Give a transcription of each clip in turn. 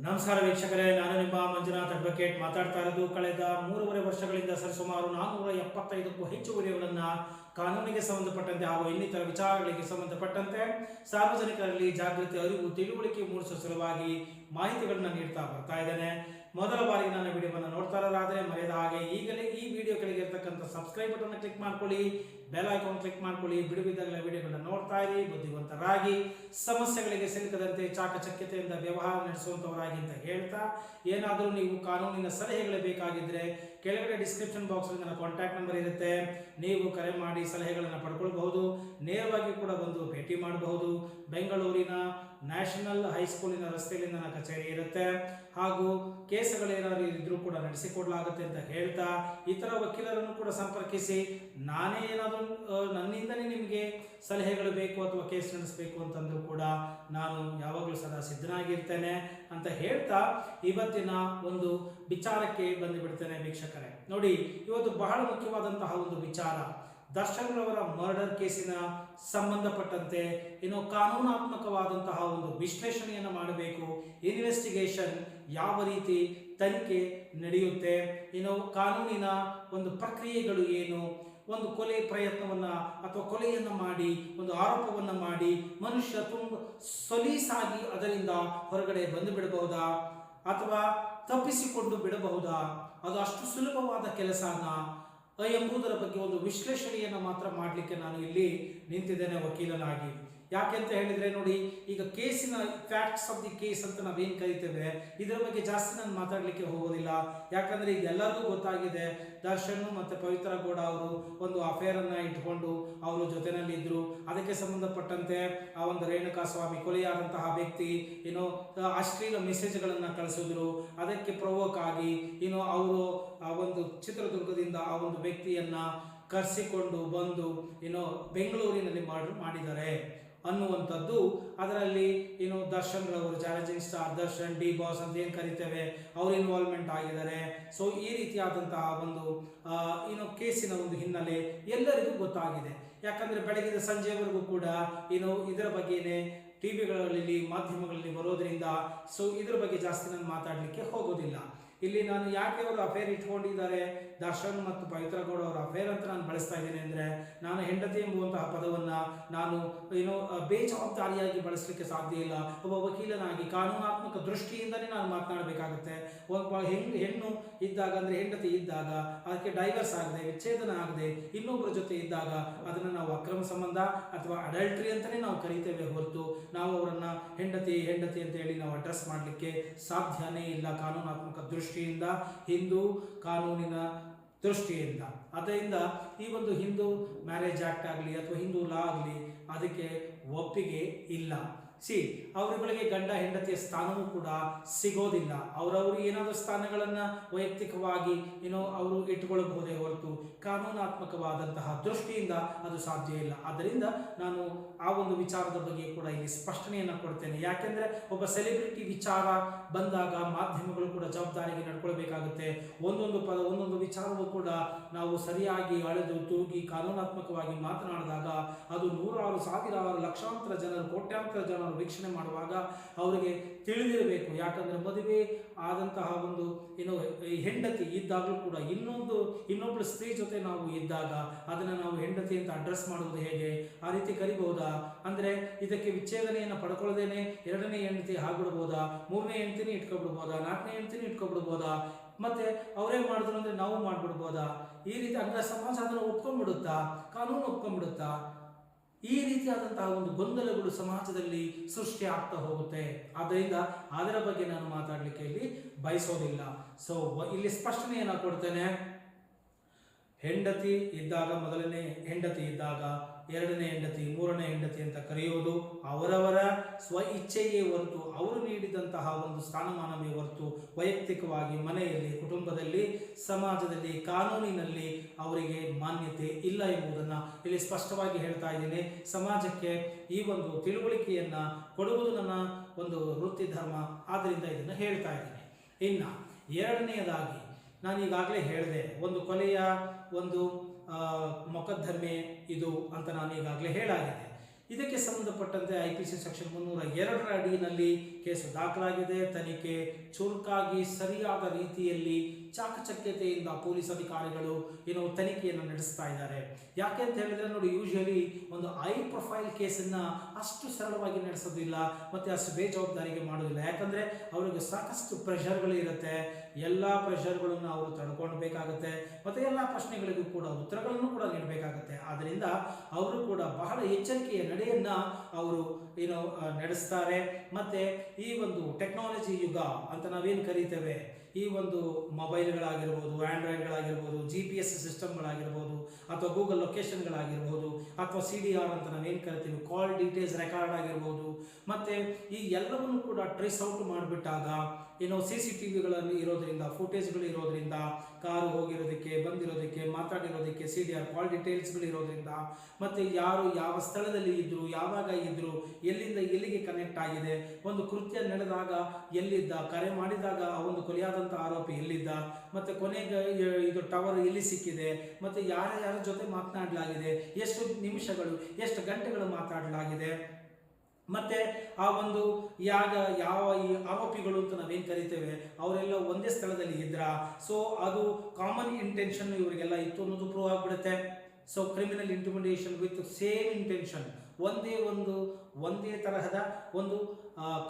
ನಮಸ್ಕಾರ ವೀಕ್ಷಕರೇ, ನಾನು ನಿಮ್ಮ ಮಂಜುನಾಥ್ ಅಡ್ವೊಕೇಟ್ ಮಾತಾಡ್ತಾ ಇರೋದು. ಕಳೆದ 3.5 ವರ್ಷಗಳಿಂದ ಸರಿಸುಮಾರು 475ಕ್ಕೂ ಹೆಚ್ಚು ವಿಡಿಯೋಗಳನ್ನು ಕಾನೂನಿಗೆ ಸಂಬಂಧಪಟ್ಟಂತೆ ಹಾಗೂ ಇನ್ನಿತರ ವಿಚಾರಗಳಿಗೆ ಸಂಬಂಧಪಟ್ಟಂತೆ ಸಾರ್ವಜನಿಕರಲ್ಲಿ ಜಾಗೃತಿ, ಅರಿವು, ತಿಳುವಳಿಕೆ ಮೂಡಿಸುವ ಸಲುವಾಗಿ ಮಾಹಿತಿಗಳನ್ನು ನೀಡ್ತಾ ಬರ್ತಾ ಇದ್ದೇನೆ. ಮೊದಲ ಬಾರಿಗೆ ನನ್ನ ವಿಡಿಯೋವನ್ನು ನೋಡ್ತಾ ಇರೋದಾದರೆ ಮರೆಯದ ಹಾಗೆ ಈಗಲೇ ಈ ವಿಡಿಯೋ ಕೆಳಗೆ ಇರತಕ್ಕಂಥ ಸಬ್ಸ್ಕ್ರೈಬ್ ಬಟನ್ ಕ್ಲಿಕ್ ಮಾಡ್ಕೊಳ್ಳಿ, ಬೆಲ್ ಐಕಾನ್ ಕ್ಲಿಕ್ ಮಾಡ್ಕೊಳ್ಳಿ. ಬಿಡುವಿದ್ದಾಗಲೇ ವಿಡಿಯೋಗಳನ್ನ ನೋಡ್ತಾ ಇರಿ, ಬುದ್ಧಿವಂತರಾಗಿ, ಸಮಸ್ಯೆಗಳಿಗೆ ಸಿಲುಕದಂತೆ ಚಾಕಚಕ್ಯತೆಯಿಂದ ವ್ಯವಹಾರ ನಡೆಸುವಂತವರಾಗಿ ಅಂತ ಹೇಳ್ತಾ, ಏನಾದರೂ ನೀವು ಕಾನೂನಿನ ಸಲಹೆಗಳು ಬೇಕಾಗಿದ್ರೆ ಕೆಳಗಡೆ ಡಿಸ್ಕ್ರಿಪ್ಷನ್ ಬಾಕ್ಸ್ ನನ್ನ ಕಾಂಟ್ಯಾಕ್ಟ್ ನಂಬರ್ ಇರುತ್ತೆ. ನೀವು ಕರೆ ಮಾಡಿ ಸಲಹೆಗಳನ್ನು ಪಡ್ಕೊಳ್ಬಹುದು. ನೇರವಾಗಿ ಕೂಡ ಬಂದು ಭೇಟಿ ಮಾಡಬಹುದು. ಬೆಂಗಳೂರಿನ ನ್ಯಾಷನಲ್ ಹೈಸ್ಕೂಲಿನ ರಸ್ತೆಯಲ್ಲಿ ನನ್ನ ಕಚೇರಿ ಇರುತ್ತೆ. ಹಾಗೂ ಕೇಸುಗಳೇನಾದರೂ ಇದ್ರೂ ಕೂಡ ನಡೆಸಿಕೊಡಲಾಗುತ್ತೆ ಅಂತ ಹೇಳ್ತಾ, ಇತರ ವಕೀಲರನ್ನು ಕೂಡ ಸಂಪರ್ಕಿಸಿ. ನಾನೇ ಏನಾದರೂ ನನ್ನಿಂದಲೇ ನಿಮಗೆ ಸಲಹೆಗಳು ಬೇಕು ಅಥವಾ ಕೇಸ್ ನಡೆಸಬೇಕು ಅಂತಂದ್ರೂ ಕೂಡ ನಾನು ಯಾವಾಗಲೂ ಸದಾ ಸಿದ್ಧನಾಗಿರ್ತೇನೆ ಅಂತ ಹೇಳ್ತಾ, ಇವತ್ತಿನ ಒಂದು ವಿಚಾರಕ್ಕೆ ಬಂದುಬಿಡ್ತೇನೆ ವೀಕ್ಷಕರೇ. ನೋಡಿ, ಇವತ್ತು ಬಹಳ ಮುಖ್ಯವಾದಂತಹ ಒಂದು ವಿಚಾರ. ದರ್ಶನ್ ರವರ ಮರ್ಡರ್ ಕೇಸಿನ ಸಂಬಂಧಪಟ್ಟಂತೆ ಕಾನೂನಾತ್ಮಕವಾದಂತಹ ಒಂದು ವಿಶ್ಲೇಷಣೆಯನ್ನು ಮಾಡಬೇಕು. ಇನ್ವೆಸ್ಟಿಗೇಷನ್ ಯಾವ ರೀತಿ ತನಿಖೆ ನಡೆಯುತ್ತೆ, ಕಾನೂನಿನ ಒಂದು ಪ್ರಕ್ರಿಯೆಗಳು ಏನು, ಒಂದು ಕೊಲೆ ಪ್ರಯತ್ನವನ್ನು ಅಥವಾ ಕೊಲೆಯನ್ನು ಮಾಡಿ ಒಂದು ಆರೋಪವನ್ನು ಮಾಡಿ ಮನುಷ್ಯ ತುಂಬ ಸಲೀಸಾಗಿ ಅದರಿಂದ ಹೊರಗಡೆ ಬಂದು ಬಿಡಬಹುದಾ ಅಥವಾ ತಪ್ಪಿಸಿಕೊಂಡು ಬಿಡಬಹುದಾ, ಅದು ಅಷ್ಟು ಸುಲಭವಾದ ಕೆಲಸನ ಎಂಬುದರ ಬಗ್ಗೆ ಒಂದು ವಿಶ್ಲೇಷಣೆಯನ್ನು ಮಾತ್ರ ಮಾಡಲಿಕ್ಕೆ ನಾನು ಇಲ್ಲಿ ನಿಂತಿದ್ದೇನೆ ವಕೀಲನಾಗಿ. ಯಾಕೆಂತ ಹೇಳಿದರೆ, ನೋಡಿ, ಈಗ ಕೇಸಿನ ಫ್ಯಾಕ್ಟ್ಸ್ ಆಫ್ ದಿ ಕೇಸ್ ಅಂತ ನಾವೇನು ಕರಿತೇವೆ, ಇದರ ಬಗ್ಗೆ ಜಾಸ್ತಿ ನಾನು ಮಾತಾಡಲಿಕ್ಕೆ ಹೋಗೋದಿಲ್ಲ. ಯಾಕಂದರೆ ಇದೆಲ್ಲರಿಗೂ ಗೊತ್ತಾಗಿದೆ. ದರ್ಶನ್ ಮತ್ತು ಪವಿತ್ರ ಗೌಡ ಅವರು ಒಂದು ಅಫೇರನ್ನು ಇಟ್ಕೊಂಡು ಅವರು ಜೊತೆಯಲ್ಲಿದ್ದರು. ಅದಕ್ಕೆ ಸಂಬಂಧಪಟ್ಟಂತೆ ಆ ಒಂದು ರೇಣುಕಾ ಸ್ವಾಮಿ ಕೊಲೆಯಾದಂತಹ ವ್ಯಕ್ತಿ ಅಶ್ಲೀಲ ಮೆಸೇಜ್ಗಳನ್ನು ಕಳಿಸಿದ್ರು. ಅದಕ್ಕೆ ಪ್ರವೋಕ್ ಆಗಿ ಅವರು ಆ ಒಂದು ಚಿತ್ರದುರ್ಗದಿಂದ ಆ ಒಂದು ವ್ಯಕ್ತಿಯನ್ನು ಕರೆಸಿಕೊಂಡು ಬಂದು ಬೆಂಗಳೂರಿನಲ್ಲಿ ಮಾಡಿದ್ದಾರೆ ಅನ್ನುವಂಥದ್ದು. ಅದರಲ್ಲಿ ದರ್ಶನ್ ರವರು, challenging star Darshan, D boss ಅಂತ ಏನು ಕರಿತೇವೆ, ಅವರು ಇನ್ವಾಲ್ವ್ಮೆಂಟ್ ಆಗಿದ್ದಾರೆ. ಸೊ ಈ ರೀತಿಯಾದಂತಹ ಒಂದು ಕೇಸಿನ ಒಂದು ಹಿನ್ನೆಲೆ ಎಲ್ಲರಿಗೂ ಗೊತ್ತಾಗಿದೆ. ಯಾಕಂದರೆ ಬೆಳಗಿನ ಸಂಜೆವರೆಗೂ ಕೂಡ ಇದರ ಬಗ್ಗೆನೇ ಟಿವಿಗಳಲ್ಲಿ ಮಾಧ್ಯಮಗಳಲ್ಲಿ ಬರೋದ್ರಿಂದ ಸೊ ಇದ್ರ ಬಗ್ಗೆ ಜಾಸ್ತಿ ನಾನು ಮಾತಾಡಲಿಕ್ಕೆ ಹೋಗೋದಿಲ್ಲ. ಇಲ್ಲಿ ನಾನು ಯಾಕೆ ಅವರು ಅಫೇರ್ ಇಟ್ಕೊಂಡಿದ್ದಾರೆ, ದರ್ಶನ್ ಮತ್ತು ಪವಿತ್ರ ಗೌಡ ಅವರ ಅಫೇರ್ ಅಂತ ನಾನು ಬಳಸ್ತಾ ಇದ್ದೇನೆ ಅಂದರೆ, ನಾನು ಹೆಂಡತಿ ಎಂಬುವಂತಹ ಪದವನ್ನು ನಾನು ಬೇಜವಾಬ್ದಾರಿಯಾಗಿ ಬಳಸಲಿಕ್ಕೆ ಸಾಧ್ಯ ಇಲ್ಲ. ಒಬ್ಬ ವಕೀಲನಾಗಿ ಕಾನೂನಾತ್ಮಕ ದೃಷ್ಟಿಯಿಂದಲೇ ನಾನು ಮಾತನಾಡಬೇಕಾಗುತ್ತೆ. ಒಬ್ಬ ಹೆಣ್ಣು ಇದ್ದಾಗ ಅಂದರೆ ಹೆಂಡತಿ ಇದ್ದಾಗ ಅದಕ್ಕೆ ಡೈವರ್ಸ್ ಆಗದೆ, ವಿಚ್ಛೇದನ ಆಗದೆ ಇನ್ನೊಬ್ಬರ ಜೊತೆ ಇದ್ದಾಗ ಅದನ್ನು ನಾವು ಅಕ್ರಮ ಸಂಬಂಧ ಅಥವಾ ಅಡಲ್ಟ್ರಿ ಅಂತಲೇ ನಾವು ಕರೀತೇವೆ ಹೊರತು ನಾವು ಅವರನ್ನು ಹೆಂಡತಿ ಅಂತ ಹೇಳಿ ನಾವು ಅಡ್ರೆಸ್ ಮಾಡಲಿಕ್ಕೆ ಸಾಧ್ಯನೇ ಇಲ್ಲ ಕಾನೂನಾತ್ಮಕ ದೃಷ್ಟಿಯಿಂದ, ಹಿಂದೂ ಕಾನೂನಿನ ದೃಷ್ಟಿಯಿಂದ. ಅದರಿಂದ ಈ ಒಂದು ಹಿಂದೂ ಮ್ಯಾರೇಜ್ ಆಕ್ಟ್ ಆಗಲಿ ಅಥವಾ ಹಿಂದೂ ಲಾ ಆಗಲಿ ಅದಕ್ಕೆ ಒಪ್ಪಿಗೆ ಇಲ್ಲ. ಅವರುಗಳಿಗೆ ಗಂಡ ಹೆಂಡತಿಯ ಸ್ಥಾನವೂ ಕೂಡ ಸಿಗೋದಿಲ್ಲ. ಅವರವರು ಏನಾದರೂ ಸ್ಥಾನಗಳನ್ನು ವೈಯಕ್ತಿಕವಾಗಿ ಅವರು ಇಟ್ಟುಕೊಳ್ಳಬಹುದೇ ಹೊರತು ಕಾನೂನಾತ್ಮಕವಾದಂತಹ ದೃಷ್ಟಿಯಿಂದ ಅದು ಸಾಧ್ಯ ಇಲ್ಲ. ಆದ್ದರಿಂದ ನಾನು ಆ ಒಂದು ವಿಚಾರದ ಬಗ್ಗೆ ಕೂಡ ಇಲ್ಲಿ ಸ್ಪಷ್ಟನೆಯನ್ನು ಕೊಡ್ತೇನೆ. ಯಾಕೆಂದರೆ ಒಬ್ಬ ಸೆಲೆಬ್ರಿಟಿ ವಿಚಾರ ಬಂದಾಗ ಮಾಧ್ಯಮಗಳು ಕೂಡ ಜವಾಬ್ದಾರಿಗೆ ನಡ್ಕೊಳ್ಬೇಕಾಗುತ್ತೆ. ಒಂದೊಂದು ವಿಚಾರವೂ ಕೂಡ ನಾವು ಸರಿಯಾಗಿ ಅಳೆದು ತೂಗಿ ಕಾನೂನಾತ್ಮಕವಾಗಿ ಮಾತನಾಡಿದಾಗ ಅದು ನೂರಾರು, ಸಾವಿರಾರು, ಲಕ್ಷಾಂತರ ಜನರು, ಕೋಟ್ಯಾಂತರ ಜನರು ವೀಕ್ಷಣೆ ಮಾಡುವಾಗ ಅವರಿಗೆ ತಿಳಿದಿರಬೇಕು. ಯಾಕಂದರೆ ಮದುವೆ ಆದಂತಹ ಒಂದು ಹೆಂಡತಿ ಇದ್ದಾಗಲೂ ಕೂಡ ಇನ್ನೊಬ್ಬಳು ಸ್ತ್ರೀ ಜೊತೆ ನಾವು ಇದ್ದಾಗ ಅದನ್ನು ನಾವು ಹೆಂಡತಿ ಅಂತ ಅಡ್ರೆಸ್ ಮಾಡುವುದು ಹೇಗೆ, ಆ ರೀತಿ ಕರಿಬಹುದಾ? ಅಂದರೆ ಇದಕ್ಕೆ ವಿಚ್ಛೇದನೆಯನ್ನು ಪಡ್ಕೊಳ್ಳದೇನೆ ಎರಡನೇ ಹೆಂಡತಿ ಆಗ್ಬಿಡ್ಬೋದಾ, ಮೂರನೇ ಹೆಂಡತಿನೇ ಇಟ್ಕೊಬಿಡ್ಬೋದಾ, ನಾಲ್ಕನೇ ಹೆಂಡತಿನೇ ಇಟ್ಕೊಬಿಡ್ಬೋದಾ, ಮತ್ತೆ ಅವರೇ ಮಾಡಿದ್ರು ಅಂದರೆ ನಾವು ಮಾಡಿಬಿಡ್ಬೋದಾ? ಈ ರೀತಿ ಅಂದರೆ ಸಮಾಜ ಅದನ್ನು ಒಪ್ಕೊಂಡ್ಬಿಡುತ್ತಾ, ಕಾನೂನು ಒಪ್ಕೊಂಡ್ಬಿಡುತ್ತಾ? ಈ ರೀತಿಯಾದಂತಹ ಒಂದು ಗೊಂದಲಗಳು ಸಮಾಜದಲ್ಲಿ ಸೃಷ್ಟಿ ಆಗ್ತಾ ಹೋಗುತ್ತೆ. ಆದ್ದರಿಂದ ಅದರ ಬಗ್ಗೆ ನಾನು ಮಾತಾಡಲಿಕ್ಕೆ ಇಲ್ಲಿ ಬಯಸೋದಿಲ್ಲ. ಸೊ ಇಲ್ಲಿ ಸ್ಪಷ್ಟನೆಯನ್ನು ಕೊಡ್ತೇನೆ. ಹೆಂಡತಿ ಇದ್ದಾಗ, ಮೊದಲನೇ ಹೆಂಡತಿ ಇದ್ದಾಗ ಎರಡನೇ ಹೆಂಡತಿ, ಮೂರನೇ ಹೆಂಡತಿ ಅಂತ ಕರೆಯುವುದು ಅವರವರ ಸ್ವ ಇಚ್ಛೆಯೇ ಹೊರತು ಅವರು ನೀಡಿದಂತಹ ಒಂದು ಸ್ಥಾನಮಾನವೇ ಹೊರತು ವೈಯಕ್ತಿಕವಾಗಿ ಮನೆಯಲ್ಲಿ, ಕುಟುಂಬದಲ್ಲಿ, ಸಮಾಜದಲ್ಲಿ, ಕಾನೂನಿನಲ್ಲಿ ಅವರಿಗೆ ಮಾನ್ಯತೆ ಇಲ್ಲ ಎಂಬುದನ್ನು ಇಲ್ಲಿ ಸ್ಪಷ್ಟವಾಗಿ ಹೇಳ್ತಾ ಇದ್ದೀನಿ. ಸಮಾಜಕ್ಕೆ ಈ ಒಂದು ತಿಳುವಳಿಕೆಯನ್ನು ಕೊಡುವುದು ನನ್ನ ಒಂದು ವೃತ್ತಿ ಧರ್ಮ. ಆದ್ದರಿಂದ ಇದನ್ನು ಹೇಳ್ತಾ ಇದ್ದೀನಿ. ಇನ್ನು ಎರಡನೆಯದಾಗಿ ನಾನು ಈಗಾಗಲೇ ಹೇಳಿದೆ, ಒಂದು ಕೊಲೆಯ ಒಂದು ಮೊಕದ್ದಮೆ ಇದು ಅಂತ ನಾನು ಈಗಾಗಲೇ ಹೇಳಾಗಿದೆ. ಇದಕ್ಕೆ ಸಂಬಂಧಪಟ್ಟಂತೆ IPC ಸೆಕ್ಷನ್ 302 ಅಡಿಯಲ್ಲಿ ಕೇಸು ದಾಖಲಾಗಿದೆ. ತನಿಖೆ ಚುರುಕಾಗಿ ಸರಿಯಾದ ರೀತಿಯಲ್ಲಿ ಚಾಕಚಕ್ಯತೆಯಿಂದ ಪೊಲೀಸ್ ಅಧಿಕಾರಿಗಳು ತನಿಖೆಯನ್ನು ನಡೆಸ್ತಾ ಇದ್ದಾರೆ. ಯಾಕೆ ಅಂತ ಹೇಳಿದ್ರೆ ನೋಡಿ, ಯೂಶುವಲಿ ಒಂದು ಹೈ ಪ್ರೊಫೈಲ್ ಕೇಸನ್ನ ಅಷ್ಟು ಸರಳವಾಗಿ ನಡೆಸೋದಿಲ್ಲ ಮತ್ತೆ ಅಷ್ಟು ಬೇಜವಾಬ್ದಾರಿಗೆ ಮಾಡೋದಿಲ್ಲ. ಯಾಕಂದ್ರೆ ಅವರಿಗೆ ಸಾಕಷ್ಟು ಪ್ರೆಷರ್ಗಳು ಇರುತ್ತೆ. ಎಲ್ಲ ಪ್ರೆಷರ್ಗಳನ್ನು ಅವರು ತಡ್ಕೊಳ್ಬೇಕಾಗತ್ತೆ ಮತ್ತೆ ಎಲ್ಲ ಪ್ರಶ್ನೆಗಳಿಗೂ ಕೂಡ ಉತ್ತರಗಳನ್ನು ಕೂಡ ನೀಡಬೇಕಾಗತ್ತೆ. ಆದ್ದರಿಂದ ಅವರು ಕೂಡ ಬಹಳ ಎಚ್ಚರಿಕೆಯ ನಡೆಯನ್ನ ಅವರು ನಡೆಸ್ತಾರೆ. ಮತ್ತೆ ಈ ಒಂದು ಟೆಕ್ನಾಲಜಿ ಯುಗ ಅಂತ ನಾವೇನು ಕರೀತೇವೆ, ಈ ಒಂದು ಮೊಬೈಲ್ಗಳಾಗಿರ್ಬೋದು, ಆಂಡ್ರಾಯ್ಡ್ಗಳಾಗಿರ್ಬೋದು, GPS ಸಿಸ್ಟಮ್ಗಳಾಗಿರ್ಬೋದು, ಅಥವಾ ಗೂಗಲ್ ಲೊಕೇಶನ್ಗಳಾಗಿರ್ಬೋದು, ಅಥವಾ CDR ಅಂತ ನಾವೇನು ಕರಿತೀವಿ, ಕಾಲ್ ಡೀಟೇಲ್ಸ್ ರೆಕಾರ್ಡ್ ಆಗಿರ್ಬೋದು, ಮತ್ತೆ ಈ ಎಲ್ಲವನ್ನು ಕೂಡ ಟ್ರೇಸ್ ಔಟ್ ಮಾಡಿಬಿಟ್ಟಾಗ CCTVಗಳನ್ನು ಇರೋದ್ರಿಂದ, ಫುಟೇಜ್ಗಳು ಇರೋದ್ರಿಂದ, ಕಾರು ಹೋಗಿರೋದಕ್ಕೆ, ಬಂದಿರೋದಕ್ಕೆ, ಮಾತಾಡಿರೋದಕ್ಕೆ CDR ಕಾಲ್ ಡೀಟೇಲ್ಸ್ಗಳು ಇರೋದ್ರಿಂದ, ಮತ್ತೆ ಯಾರು ಯಾವ ಸ್ಥಳದಲ್ಲಿ ಇದ್ರು, ಯಾವಾಗ ಇದ್ರು, ಎಲ್ಲಿಂದ ಎಲ್ಲಿಗೆ ಕನೆಕ್ಟ್ ಆಗಿದೆ, ಒಂದು ಕೃತ್ಯ ನಡೆದಾಗ ಎಲ್ಲಿದ್ದ, ಕರೆ ಮಾಡಿದಾಗ ಆ ಒಂದು ಕೊಲೆಯಾದಂಥ ಆರೋಪಿ ಎಲ್ಲಿದ್ದ, ಮತ್ತೆ ಕೊನೆಗೆ ಇದು ಟವರ್ ಎಲ್ಲಿ ಸಿಕ್ಕಿದೆ, ಮತ್ತೆ ಯಾರ ಜೊತೆ ಮಾತನಾಡಲಾಗಿದೆ, ಎಷ್ಟು ನಿಮಿಷಗಳು, ಎಷ್ಟು ಗಂಟೆಗಳು ಮಾತಾಡಲಾಗಿದೆ, ಮತ್ತೆ ಆ ಒಂದು ಯಾವ ಈ ಆರೋಪಿಗಳು ಅಂತ ನಾವೇನು ಕರಿತೇವೆ ಅವರೆಲ್ಲ ಒಂದೇ ಸ್ಥಳದಲ್ಲಿ ಇದ್ರ, ಸೊ ಅದು ಕಾಮನ್ ಇಂಟೆನ್ಷನ್ ಇವರಿಗೆಲ್ಲ ಇತ್ತು ಅನ್ನೋದು ಪ್ರೂವ್ ಆಗಿಬಿಡುತ್ತೆ. So criminal intimidation with same intention, ಒಂದೇ ತರಹದ ಒಂದು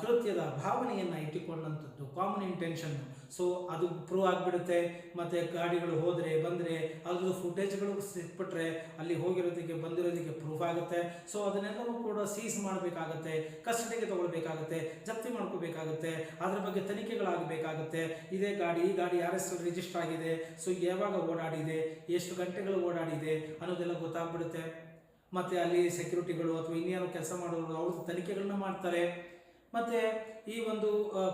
ಕೃತ್ಯದ ಭಾವನೆಯನ್ನು ಇಟ್ಟುಕೊಂಡಂಥದ್ದು ಕಾಮನ್ ಇಂಟೆನ್ಷನ್. ಸೊ ಅದು ಪ್ರೂವ್ ಆಗಿಬಿಡುತ್ತೆ. ಮತ್ತು ಗಾಡಿಗಳು ಹೋದರೆ ಬಂದರೆ ಅದ್ರದ್ದು ಫುಟೇಜ್ಗಳು ಸಿಕ್ಬಿಟ್ರೆ ಅಲ್ಲಿ ಹೋಗಿರೋದಕ್ಕೆ ಬಂದಿರೋದಕ್ಕೆ ಪ್ರೂಫ್ ಆಗುತ್ತೆ. ಸೊ ಅದನ್ನೆಲ್ಲವೂ ಕೂಡ ಸೀಸ್ ಮಾಡಬೇಕಾಗತ್ತೆ, ಕಸ್ಟಡಿಗೆ ತಗೊಳ್ಬೇಕಾಗತ್ತೆ, ಜಪ್ತಿ ಮಾಡ್ಕೋಬೇಕಾಗುತ್ತೆ, ಅದ್ರ ಬಗ್ಗೆ ತನಿಖೆಗಳಾಗಬೇಕಾಗುತ್ತೆ. ಈ ಗಾಡಿ ಯಾರ ಹೆಸರು ರಿಜಿಸ್ಟರ್ ಆಗಿದೆ, ಸೊ ಯಾವಾಗ ಓಡಾಡಿದೆ, ಎಷ್ಟು ಗಂಟೆಗಳು ಓಡಾಡಿದೆ ಅನ್ನೋದೆಲ್ಲ ಗೊತ್ತಾಗ್ಬಿಡುತ್ತೆ. ಮತ್ತು ಅಲ್ಲಿ ಸೆಕ್ಯೂರಿಟಿಗಳು ಅಥವಾ ಇನ್ಯಾರು ಕೆಲಸ ಮಾಡೋರು ಅವ್ರದ್ದು ತನಿಖೆಗಳನ್ನ ಮಾಡ್ತಾರೆ. ಮತ್ತು ಈ ಒಂದು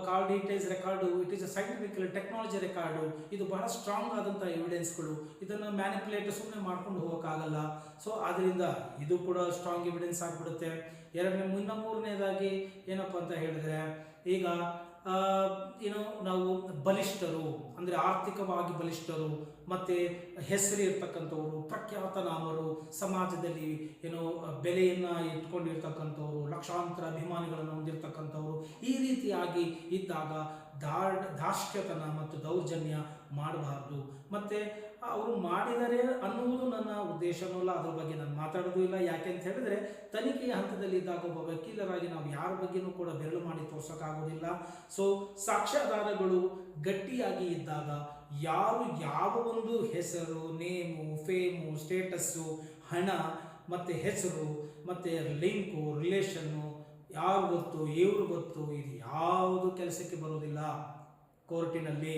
ಕಾಲ್ details record, it is a scientifical technology record, ಇದು ಬಹಳ ಸ್ಟ್ರಾಂಗ್ ಆದಂಥ ಎವಿಡೆನ್ಸ್ಗಳು. ಇದನ್ನು ಮ್ಯಾನಿಪುಲೇಟ್ ಸುಮ್ಮನೆ ಮಾಡ್ಕೊಂಡು ಹೋಗೋಕ್ಕಾಗಲ್ಲ. ಸೊ ಆದ್ದರಿಂದ ಇದು ಕೂಡ ಸ್ಟ್ರಾಂಗ್ ಎವಿಡೆನ್ಸ್ ಆಗಿಬಿಡುತ್ತೆ. ಮೂರನೇದಾಗಿ ಏನಪ್ಪ ಅಂತ ಹೇಳಿದ್ರೆ, ಈಗ ನಾವು ಬಲಿಷ್ಠರು ಅಂದರೆ ಆರ್ಥಿಕವಾಗಿ ಬಲಿಷ್ಠರು, ಮತ್ತು ಹೆಸರು ಇರ್ತಕ್ಕಂಥವ್ರು, ಪ್ರಖ್ಯಾತನಾಮರು, ಸಮಾಜದಲ್ಲಿ ಬೆಲೆಯನ್ನು ಇಟ್ಕೊಂಡಿರ್ತಕ್ಕಂಥವ್ರು, ಲಕ್ಷಾಂತರ ಅಭಿಮಾನಿಗಳನ್ನು ಹೊಂದಿರತಕ್ಕಂಥವ್ರು, ಈ ರೀತಿಯಾಗಿ ಇದ್ದಾಗ ಧಾರ್ಷ್ಟ್ಯತನ ಮತ್ತು ದೌರ್ಜನ್ಯ ಮಾಡಬಾರ್ದು. ಮತ್ತು ಅವರು ಮಾಡಿದರೆ ಅನ್ನುವುದು ನನ್ನ ಉದ್ದೇಶನೂ ಅಲ್ಲ, ಅದ್ರ ಬಗ್ಗೆ ನಾನು ಮಾತಾಡೋದು ಇಲ್ಲ. ಯಾಕೆ ಅಂತ ಹೇಳಿದ್ರೆ ತನಿಖೆಯ ಹಂತದಲ್ಲಿ ಇದ್ದಾಗ ಒಬ್ಬ ವಕೀಲರಾಗಿ ನಾವು ಯಾರ ಬಗ್ಗೆನೂ ಕೂಡ ಬೆರಳು ಮಾಡಿ ತೋರ್ಸೋಕ್ಕಾಗೋದಿಲ್ಲ. ಸೊ ಸಾಕ್ಷ್ಯಾಧಾರಗಳು ಗಟ್ಟಿಯಾಗಿ ಇದ್ದಾಗ ಯಾರು ಯಾವ ಒಂದು ಹೆಸರು, ನೇಮು, ಫೇಮು, ಸ್ಟೇಟಸ್ಸು, ಹಣ ಮತ್ತು ಹೆಸರು ಮತ್ತು ಲಿಂಕು, ರಿಲೇಷನ್ನು, ಯಾರು ಗೊತ್ತು, ಇವರು ಗೊತ್ತು, ಇದು ಯಾವುದು ಕೆಲಸಕ್ಕೆ ಬರೋದಿಲ್ಲ. ಕೋರ್ಟಿನಲ್ಲಿ,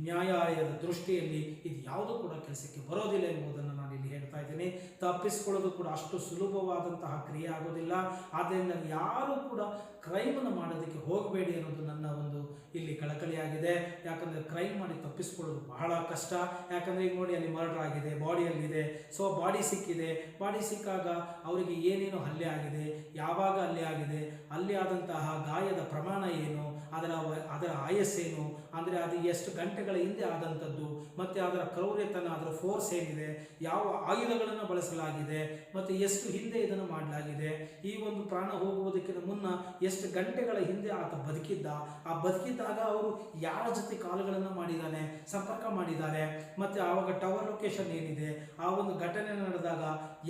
ನ್ಯಾಯಾಲಯದ ದೃಷ್ಟಿಯಲ್ಲಿ ಇದು ಯಾವುದೂ ಕೂಡ ಕೆಲಸಕ್ಕೆ ಬರೋದಿಲ್ಲ ಎಂಬುದನ್ನು ನಾನು ಇಲ್ಲಿ ಹೇಳ್ತಾ ಇದ್ದೀನಿ. ತಪ್ಪಿಸ್ಕೊಳ್ಳೋದು ಕೂಡ ಅಷ್ಟು ಸುಲಭವಾದಂತಹ ಕ್ರಿಯೆ ಆಗೋದಿಲ್ಲ. ಆದ್ದರಿಂದ ಯಾರೂ ಕೂಡ ಕ್ರೈಮನ್ನು ಮಾಡೋದಕ್ಕೆ ಹೋಗಬೇಡಿ ಅನ್ನೋದು ನನ್ನ ಒಂದು ಇಲ್ಲಿ ಕಳಕಳಿಯಾಗಿದೆ. ಯಾಕಂದರೆ ಕ್ರೈಮ್ ಮಾಡಿ ತಪ್ಪಿಸ್ಕೊಳ್ಳೋದು ಬಹಳ ಕಷ್ಟ. ಯಾಕಂದರೆ ಈಗ ನೋಡಿ, ಅಲ್ಲಿ ಮರ್ಡರ್ ಆಗಿದೆ, ಬಾಡಿಯಲ್ಲಿದೆ. ಸೊ ಬಾಡಿ ಸಿಕ್ಕಿದೆ, ಬಾಡಿ ಸಿಕ್ಕಾಗ ಅವರಿಗೆ ಏನೇನು ಹಲ್ಲೆ ಆಗಿದೆ, ಯಾವಾಗ ಹಲ್ಲೆ ಆಗಿದೆ, ಅಲ್ಲಿ ಆದಂತಹ ಗಾಯದ ಪ್ರಮಾಣ ಏನು, ಅದರ ಆಯಸ್ಸೇನು, ಅಂದರೆ ಅದು ಎಷ್ಟು ಗಂಟೆಗಳ ಹಿಂದೆ ಆದಂಥದ್ದು, ಮತ್ತು ಅದರ ಕ್ರೌರ್ಯತನ, ಅದರ ಫೋರ್ಸ್ ಏನಿದೆ, ಯಾವ ಆಯುಧಗಳನ್ನು ಬಳಸಲಾಗಿದೆ, ಮತ್ತು ಎಷ್ಟು ಹಿಂದೆ ಇದನ್ನು ಮಾಡಲಾಗಿದೆ, ಈ ಒಂದು ಪ್ರಾಣ ಹೋಗುವುದಕ್ಕಿಂತ ಮುನ್ನ ಎಷ್ಟು ಗಂಟೆಗಳ ಹಿಂದೆ ಆತ ಬದುಕಿದ್ದಾಗ ಅವರು ಯಾರ ಜೊತೆ ಕಾಲುಗಳನ್ನು ಮಾಡಿದ್ದಾನೆ, ಸಂಪರ್ಕ ಮಾಡಿದ್ದಾರೆ, ಮತ್ತು ಆವಾಗ ಟವರ್ ಲೊಕೇಶನ್ ಏನಿದೆ, ಆ ಒಂದು ಘಟನೆ ನಡೆದಾಗ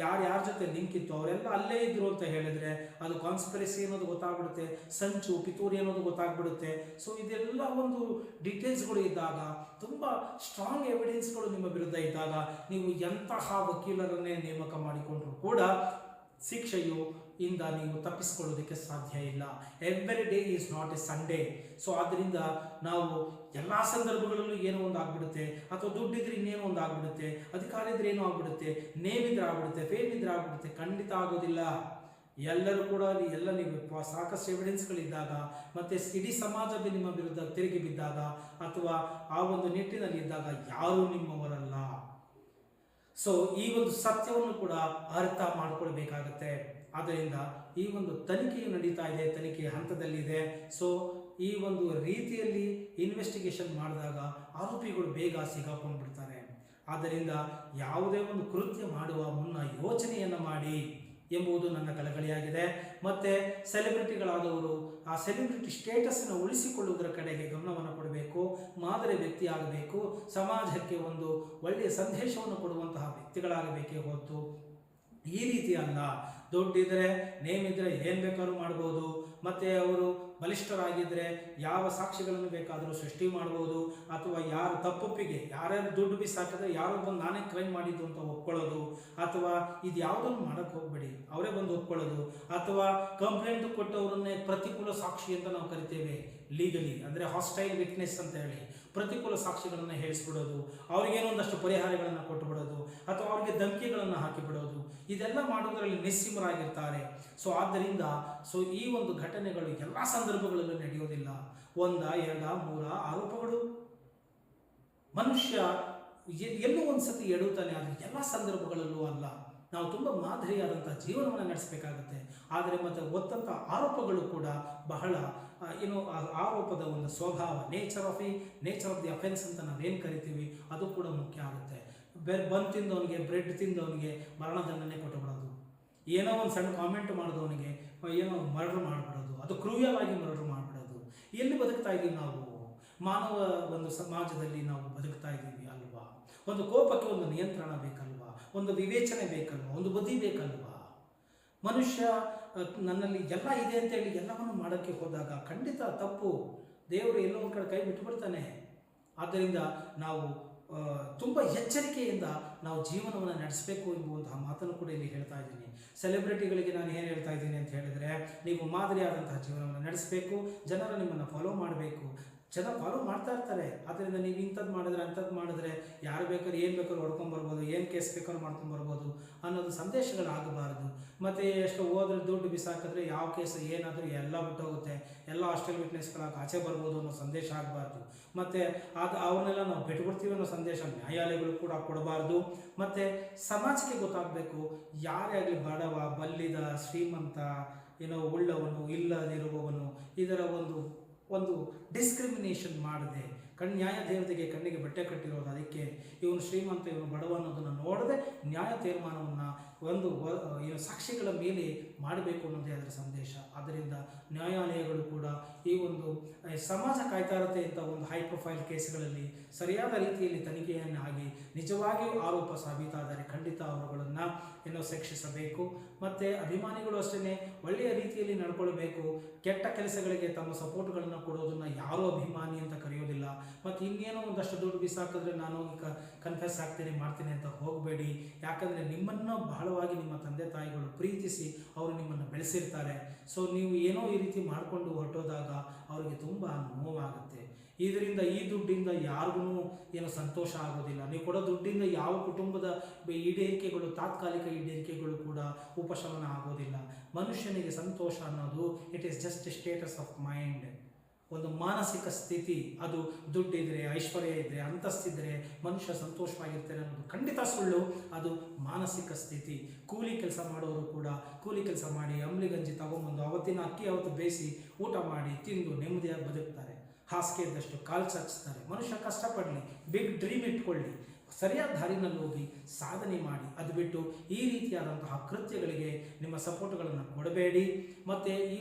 ಯಾರ್ಯಾರ ಜೊತೆ ಲಿಂಕ್ ಇತ್ತು ಅವರೆಲ್ಲ ಅಲ್ಲೇ ಇದ್ರು ಅಂತ ಹೇಳಿದ್ರೆ ಅದು ಕಾನ್ಸ್ಪಿರಸಿ ಅನ್ನೋದು ಗೊತ್ತಾಗ್ಬಿಡುತ್ತೆ, ಸಂಚು ಪಿತೂರಿ ಅನ್ನೋದು ಗೊತ್ತಾಗ್ಬಿಡುತ್ತೆ. ಸೊ ಇದೆಲ್ಲ ಒಂದು ಡೀಟೇಲ್ಸ್ಗಳು ಇದ್ದಾಗ, ತುಂಬ ಸ್ಟ್ರಾಂಗ್ ಎವಿಡೆನ್ಸ್ಗಳು ನಿಮ್ಮ ವಿರುದ್ಧ ಇದ್ದಾಗ, ನೀವು ಎಂತಹ ವಕೀಲರನ್ನೇ ನೇಮಕ ಮಾಡಿಕೊಂಡ್ರು ಕೂಡ ಶಿಕ್ಷೆಯು ಇಂದ ನೀವು ತಪ್ಪಿಸಿಕೊಳ್ಳೋದಕ್ಕೆ ಸಾಧ್ಯ ಇಲ್ಲ. Every day is not A Sunday. So ಆದ್ದರಿಂದ ನಾವು ಎಲ್ಲ ಸಂದರ್ಭಗಳಲ್ಲೂ ಏನೋ ಒಂದು ಆಗ್ಬಿಡುತ್ತೆ, ಅಥವಾ ದುಡ್ಡಿದ್ರೆ ಇನ್ನೇನೋ ಒಂದು ಆಗ್ಬಿಡುತ್ತೆ, ಅಧಿಕಾರ ಇದ್ರೆ ಏನೋ ಆಗ್ಬಿಡುತ್ತೆ, ನೇಮ್ ಇದ್ರೆ ಆಗ್ಬಿಡುತ್ತೆ, ಫೇಮ್ ಇದ್ರೆ ಆಗ್ಬಿಡುತ್ತೆ, ಖಂಡಿತ ಆಗೋದಿಲ್ಲ. ಎಲ್ಲರೂ ಕೂಡ ಎಲ್ಲ ನೀವು ಸಾಕಷ್ಟು ಎವಿಡೆನ್ಸ್ಗಳಿದ್ದಾಗ, ಮತ್ತು ಇಡೀ ಸಮಾಜದಲ್ಲಿ ನಿಮ್ಮ ವಿರುದ್ಧ ತಿರುಗಿ ಬಿದ್ದಾಗ, ಅಥವಾ ಆ ಒಂದು ನಿಟ್ಟಿನಲ್ಲಿ ಇದ್ದಾಗ ಯಾರೂ ನಿಮ್ಮವರಲ್ಲ. ಸೊ ಈ ಒಂದು ಸತ್ಯವನ್ನು ಕೂಡ ಅರ್ಥ ಮಾಡ್ಕೊಳ್ಬೇಕಾಗತ್ತೆ. ಆದ್ದರಿಂದ ಈ ಒಂದು ತನಿಖೆಯು ನಡೀತಾ ಇದೆ, ತನಿಖೆಯ ಹಂತದಲ್ಲಿದೆ. ಸೊ ಈ ಒಂದು ರೀತಿಯಲ್ಲಿ ಇನ್ವೆಸ್ಟಿಗೇಷನ್ ಮಾಡಿದಾಗ ಆರೋಪಿಗಳು ಬೇಗ ಸಿಗಾಕೊಂಡು ಬಿಡ್ತಾರೆ. ಆದ್ದರಿಂದ ಯಾವುದೇ ಒಂದು ಕೃತ್ಯ ಮಾಡುವ ಮುನ್ನ ಯೋಚನೆಯನ್ನು ಮಾಡಿ ಎಂಬುದು ನನ್ನ ಕಳಕಳಿಯಾಗಿದೆ. ಮತ್ತು ಸೆಲೆಬ್ರಿಟಿಗಳಾದವರು ಆ ಸೆಲೆಬ್ರಿಟಿ ಸ್ಟೇಟಸ್ನ ಉಳಿಸಿಕೊಳ್ಳುವುದರ ಕಡೆಗೆ ಗಮನವನ್ನು ಕೊಡಬೇಕು, ಮಾದರಿ ವ್ಯಕ್ತಿಯಾಗಬೇಕು, ಸಮಾಜಕ್ಕೆ ಒಂದು ಒಳ್ಳೆಯ ಸಂದೇಶವನ್ನು ಕೊಡುವಂತಹ ವ್ಯಕ್ತಿಗಳಾಗಬೇಕೇ ಹೊರತು ಈ ರೀತಿ ಅಲ್ಲ. ದುಡ್ಡಿದ್ರೆ, ನೇಮ್ ಇದ್ದರೆ ಏನು ಬೇಕಾದ್ರೂ ಮಾಡ್ಬೋದು, ಮತ್ತು ಅವರು ಬಲಿಷ್ಠರಾಗಿದ್ದರೆ ಯಾವ ಸಾಕ್ಷಿಗಳನ್ನು ಬೇಕಾದರೂ ಸೃಷ್ಟಿ ಮಾಡ್ಬೋದು, ಅಥವಾ ಯಾರು ತಪ್ಪೊಪ್ಪಿಗೆ ಯಾರ್ಯಾರು ದುಡ್ಡು ಬಿಸಾಕಿದ್ರೆ ಯಾರೋ ಬಂದು ನಾನೇ ಕ್ರೈಮ್ ಮಾಡಿದ್ದು ಅಂತ ಒಪ್ಕೊಳ್ಳೋದು, ಅಥವಾ ಇದು ಯಾವುದನ್ನು ಮಾಡೋಕ್ಕೆ ಹೋಗಬೇಡಿ, ಅವರೇ ಬಂದು ಒಪ್ಕೊಳ್ಳೋದು, ಅಥವಾ ಕಂಪ್ಲೇಂಟ್ ಕೊಟ್ಟವರನ್ನೇ ಪ್ರತಿಕೂಲ ಸಾಕ್ಷಿ ಅಂತ ನಾವು ಕರಿತೇವೆ ಲೀಗಲಿ, ಅಂದರೆ ಹಾಸ್ಟೈಲ್ ವಿಟ್ನೆಸ್ ಅಂತ ಹೇಳಿ ಪ್ರತಿಕೂಲ ಸಾಕ್ಷಿಗಳನ್ನು ಹೇಳಿಸ್ಬಿಡೋದು, ಅವ್ರಿಗೇನೋ ಒಂದಷ್ಟು ಪರಿಹಾರಗಳನ್ನು ಕೊಟ್ಟುಬಿಡೋದು, ಅಥವಾ ಅವ್ರಿಗೆ ಧಮಕಿಗಳನ್ನು ಹಾಕಿಬಿಡೋದು, ಇದೆಲ್ಲ ಮಾಡೋದರಲ್ಲಿ ನಿಸ್ಸೀಮರಾಗಿರ್ತಾರೆ. ಸೊ ಆದ್ದರಿಂದ ಈ ಒಂದು ಘಟನೆಗಳು ಎಲ್ಲ ಸಂದರ್ಭಗಳಲ್ಲೂ ನಡೆಯೋದಿಲ್ಲ. 1, 2, 3 ಆರೋಪಗಳು. ಮನುಷ್ಯ ಎಲ್ಲೋ ಒಂದ್ಸತಿ ಎಡುತ್ತಾನೆ, ಆದರೆ ಎಲ್ಲ ಸಂದರ್ಭಗಳಲ್ಲೂ ಅಲ್ಲ. ನಾವು ತುಂಬ ಮಾದರಿಯಾದಂಥ ಜೀವನವನ್ನು ನಡೆಸಬೇಕಾಗುತ್ತೆ. ಆದರೆ ಮತ್ತು ಒತ್ತಂಥ ಆರೋಪಗಳು ಕೂಡ ಬಹಳ ಆರೋಪದ ಒಂದು ಸ್ವಭಾವ, ನೇಚರ್ ಆಫ್ ದಿ ಅಫೆನ್ಸ್ ಅಂತ ನಾವೇನು ಕರಿತೀವಿ, ಅದು ಕೂಡ ಮುಖ್ಯ ಆಗುತ್ತೆ. ಬನ್ ತಿಂದವನಿಗೆ, ಬ್ರೆಡ್ ತಿಂದವನಿಗೆ ಮರಣದಂಡನೆ ಕೊಟ್ಟುಬಿಡೋದು, ಏನೋ ಒಂದು ಸಣ್ಣ ಕಾಮೆಂಟ್ ಮಾಡಿದವನಿಗೆ ಏನೋ ಮರ್ಡರ್ ಮಾಡಿಬಿಡೋದು, ಅದು ಕ್ರೂಯಲ್ ಆಗಿ ಮರ್ಡರ್ ಮಾಡಿಬಿಡೋದು. ಎಲ್ಲಿ ಬದುಕ್ತಾ ಇದ್ದೀವಿ ನಾವು? ಮಾನವ ಒಂದು ಸಮಾಜದಲ್ಲಿ ನಾವು ಬದುಕ್ತಾ ಇದ್ದೀವಿ ಅಲ್ವಾ? ಒಂದು ಕೋಪಕ್ಕೆ ಒಂದು ನಿಯಂತ್ರಣ ಬೇಕಲ್ವಾ? ಒಂದು ವಿವೇಚನೆ ಬೇಕಲ್ವಾ? ಒಂದು ಬುದ್ಧಿ ಬೇಕಲ್ವಾ? ಮನುಷ್ಯ ನನ್ನಲ್ಲಿ ಎಲ್ಲ ಇದೆ ಅಂತೇಳಿ ಎಲ್ಲವನ್ನು ಮಾಡೋಕ್ಕೆ ಹೋದಾಗ ಖಂಡಿತ ತಪ್ಪು. ದೇವರು ಎಲ್ಲೋ ಒಂದು ಕಡೆ ಕೈ ಬಿಟ್ಟುಬಿಡ್ತಾನೆ. ಆದ್ದರಿಂದ ನಾವು ತುಂಬ ಎಚ್ಚರಿಕೆಯಿಂದ ನಾವು ಜೀವನವನ್ನು ನಡೆಸಬೇಕು ಎಂಬುವಂತಹ ಮಾತನ್ನು ಕೂಡ ಇಲ್ಲಿ ಹೇಳ್ತಾ ಇದ್ದೀನಿ. ಸೆಲೆಬ್ರಿಟಿಗಳಿಗೆ ನಾನು ಏನು ಹೇಳ್ತಾ ಇದ್ದೀನಿ ಅಂತ ಹೇಳಿದರೆ, ನೀವು ಮಾದರಿಯಾದಂತಹ ಜೀವನವನ್ನು ನಡೆಸಬೇಕು, ಜನರು ನಿಮ್ಮನ್ನು ಫಾಲೋ ಮಾಡಬೇಕು. ಜನ ಫಾಲೋ ಮಾಡ್ತಾ ಇರ್ತಾರೆ. ಆದ್ದರಿಂದ ನೀವು ಇಂಥದ್ದು ಮಾಡಿದ್ರೆ ಅಂಥದ್ದು ಮಾಡಿದ್ರೆ ಯಾರು ಬೇಕಾದ್ರೂ ಏನು ಬೇಕಾದ್ರೂ ಹೊಡ್ಕೊಂಬರ್ಬೋದು, ಏನು ಕೇಸ್ ಬೇಕಾದ್ರೂ ಮಾಡ್ಕೊಂಬರ್ಬೋದು ಅನ್ನೋದು ಸಂದೇಶಗಳಾಗಬಾರ್ದು. ಮತ್ತು ಎಷ್ಟು ಹೋದ್ರೆ ದುಡ್ಡು ಬಿಸಾಕಿದ್ರೆ ಯಾವ ಕೇಸು ಏನಾದರೂ ಎಲ್ಲ ಬಿಟ್ಟೋಗುತ್ತೆ, ಎಲ್ಲ ಹಾಸ್ಟೆಲ್ ವಿಟ್ನೆಸ್ಗಳಾಗಿ ಆಚೆ ಬರ್ಬೋದು ಅನ್ನೋ ಸಂದೇಶ ಆಗಬಾರ್ದು. ಮತ್ತು ಅವ್ರನ್ನೆಲ್ಲ ನಾವು ಬಿಟ್ಬಿಡ್ತೀವಿ ಅನ್ನೋ ಸಂದೇಶ ನ್ಯಾಯಾಲಯಗಳು ಕೂಡ ಕೊಡಬಾರ್ದು. ಮತ್ತು ಸಮಾಜಕ್ಕೆ ಗೊತ್ತಾಗಬೇಕು, ಯಾರೇ ಆಗಲಿ ಬಡವ, ಬಲ್ಲಿದ, ಶ್ರೀಮಂತ, ಉಳ್ಳವನು, ಇಲ್ಲದಿರುವವನು, ಇದರ ಒಂದು ಡಿಸ್ಕ್ರಿಮಿನೇಷನ್ ಮಾಡದೆ ನ್ಯಾಯ ದೇವತೆಗೆ ಕಣ್ಣಿಗೆ ಬಟ್ಟೆ ಕಟ್ಟಿರೋದು. ಅದಕ್ಕೆ ಇವನು ಶ್ರೀಮಂತ, ಇವನು ಬಡವ ಅನ್ನೋದನ್ನು ನೋಡದೆ ನ್ಯಾಯ ತೀರ್ಮಾನವನ್ನು ಸಾಕ್ಷಿಗಳ ಮೇಲೆ ಮಾಡಬೇಕು ಅನ್ನೋದೇ ಅದರ ಸಂದೇಶ. ಆದ್ದರಿಂದ ನ್ಯಾಯಾಲಯಗಳು ಕೂಡ ಈ ಒಂದು ಸಮಾಜ ಕಾಯ್ತಾ ಇರುತ್ತೆ ಇಂಥ ಒಂದು ಹೈ ಪ್ರೊಫೈಲ್ ಕೇಸ್ಗಳಲ್ಲಿ ಸರಿಯಾದ ರೀತಿಯಲ್ಲಿ ತನಿಖೆಯನ್ನು ಆಗಿ ನಿಜವಾಗಿಯೂ ಆರೋಪ ಸಾಬೀತಾದರೆ ಖಂಡಿತ ಅವರುಗಳನ್ನು ಶಿಕ್ಷಿಸಬೇಕು. ಮತ್ತು ಅಭಿಮಾನಿಗಳು ಅಷ್ಟೇ ಒಳ್ಳೆಯ ರೀತಿಯಲ್ಲಿ ನಡ್ಕೊಳ್ಬೇಕು. ಕೆಟ್ಟ ಕೆಲಸಗಳಿಗೆ ತಮ್ಮ ಸಪೋರ್ಟ್ಗಳನ್ನು ಕೊಡೋದನ್ನು ಯಾರೂ ಅಭಿಮಾನಿ ಅಂತ ಕರೆಯೋದಿಲ್ಲ. ಮತ್ತು ಇನ್ನೇನೋ ಒಂದಷ್ಟು ದುಡ್ಡು ಬಿಸಾಕಿದ್ರೆ ನಾನು ಕನ್ಫೆಸ್ ಆಗ್ತೀನಿ ಮಾಡ್ತೀನಿ ಅಂತ ಹೋಗಬೇಡಿ. ಯಾಕಂದರೆ ನಿಮ್ಮನ್ನು ಬಹಳವಾಗಿ ನಿಮ್ಮ ತಂದೆ ತಾಯಿಗಳು ಪ್ರೀತಿಸಿ ಅವರು ನಿಮ್ಮನ್ನು ಬೆಳೆಸಿರ್ತಾರೆ. ಸೊ ನೀವು ಏನೋ ಈ ರೀತಿ ಮಾಡಿಕೊಂಡು ಹೊರಟೋದಾಗ ಅವರಿಗೆ ತುಂಬ ನೋವಾಗುತ್ತೆ. ಇದರಿಂದ ಈ ದುಡ್ಡಿಂದ ಯಾರಿಗೂ ಸಂತೋಷ ಆಗೋದಿಲ್ಲ. ನೀವು ಕೊಡೋ ದುಡ್ಡಿಂದ ಯಾವ ಕುಟುಂಬದ ಈಡೇರಿಕೆಗಳು, ತಾತ್ಕಾಲಿಕ ಈಡೇರಿಕೆಗಳು ಕೂಡ ಉಪಶಮನ ಆಗೋದಿಲ್ಲ. ಮನುಷ್ಯನಿಗೆ ಸಂತೋಷ ಅನ್ನೋದು it is just status of mind, ಒಂದು ಮಾನಸಿಕ ಸ್ಥಿತಿ. ಅದು ದುಡ್ಡಿದ್ರೆ, ಐಶ್ವರ್ಯ ಇದ್ದರೆ, ಅಂತಸ್ತಿದ್ರೆ ಮನುಷ್ಯ ಸಂತೋಷವಾಗಿರ್ತಾರೆ ಅನ್ನೋದು ಖಂಡಿತ ಸುಳ್ಳು. ಅದು ಮಾನಸಿಕ ಸ್ಥಿತಿ. ಕೂಲಿ ಕೆಲಸ ಮಾಡೋರು ಕೂಡ ಕೂಲಿ ಕೆಲಸ ಮಾಡಿ ಅಂಬ್ಲಿಗಂಜಿ ತಗೊಂಬಂದು ಅವತ್ತಿನ ಅಕ್ಕಿ ಅವತ್ತು ಬೇಯಿಸಿ ಊಟ ಮಾಡಿ ತಿಂದು ನೆಮ್ಮದಿಯಾಗಿ ಬದುಕ್ತಾರೆ. ಹಾಸಿಗೆ ಇದ್ದಷ್ಟು ಕಾಲು ಚಾಚ್ತಾರೆ. ಮನುಷ್ಯ ಕಷ್ಟಪಡಲಿ, ಬಿಗ್ ಡ್ರೀಮ್ ಇಟ್ಕೊಳ್ಳಿ, ಸರಿಯಾದ ದಾರಿನಲ್ಲಿ ಹೋಗಿ ಸಾಧನೆ ಮಾಡಿ. ಅದು ಬಿಟ್ಟು ಈ ರೀತಿಯಾದಂತಹ ಕೃತ್ಯಗಳಿಗೆ ನಿಮ್ಮ ಸಪೋರ್ಟ್ಗಳನ್ನು ಕೊಡಬೇಡಿ. ಮತ್ತು